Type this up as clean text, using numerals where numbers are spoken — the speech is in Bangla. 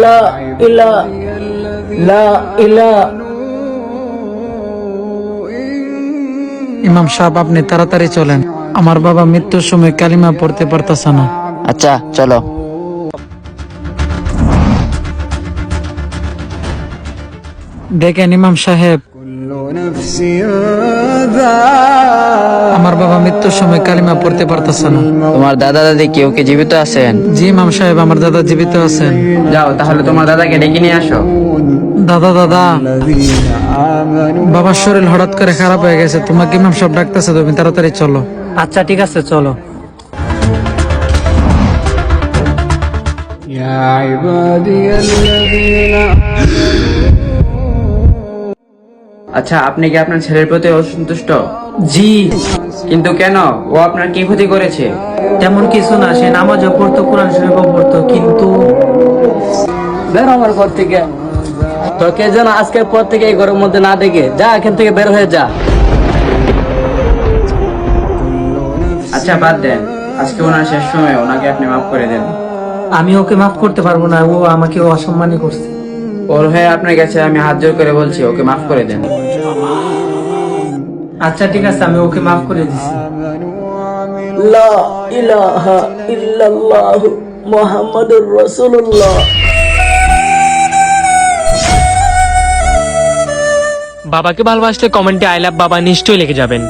লা ইলা লা ইলা। ইমাম সাহেব, আপনি তাড়াতাড়ি চলেন, আমার বাবা মৃত্যুর সময় কালিমা পড়তে পারতেছে না। আচ্ছা চলো। দেখেন ইমাম সাহেব, আমার বাবা মৃত্যুর সময় কালিমা পড়তে পারতেছে না। তোমার দাদা দাদি কেউ কি জীবিত আছেন? জি ইমাম সাহেব, আমার দাদা জীবিত আছেন। যাও তাহলে তোমার দাদাকে ডেকে নিয়ে আসো। দাদা দাদা, বাবার শরীর হঠাৎ করে খারাপ হয়ে গেছে, তোমাকে ইমাম সাহেব ডাকতেছে, তুমি তাড়াতাড়ি চলো। আচ্ছা ঠিক আছে, চলো। আচ্ছা, আপনি কি আপনার ছেলের প্রতি অসন্তুষ্ট? জি। কিন্তু কেন? ও আপনার কি ক্ষতি করেছে? তেমন কিছু না, সে নামাজও পড়তো, কোরআন শরীফও পড়তো, কিন্তু বের আমার ঘর থেকে, তোকে যেন আজকের পর থেকে এই ঘরের মধ্যে না দেখে, যা এখান থেকে বের হয়ে যা। আচ্ছা বাদ দেন, আজকে ওনার শেষ সময়, ওনাকে আপনি মাফ করে দেন। আমি ওকে মাফ করতে পারবো না, ও আমাকে অসম্মানই করছে। ওর হয়ে আপনার কাছে আমি হাত জোর করে বলছি, ওকে মাফ করে দেন। আচ্ছা ঠিক আছে, আমি ওকে মাফ করে দিচ্ছি। লা ইলাহা ইল্লাল্লাহ মুহাম্মাদুর রাসূলুল্লাহ। বাবাকে ভালোবাসলে কমেন্টে আই লাভ বাবা নিশ্চয়ই লিখে যাবেন।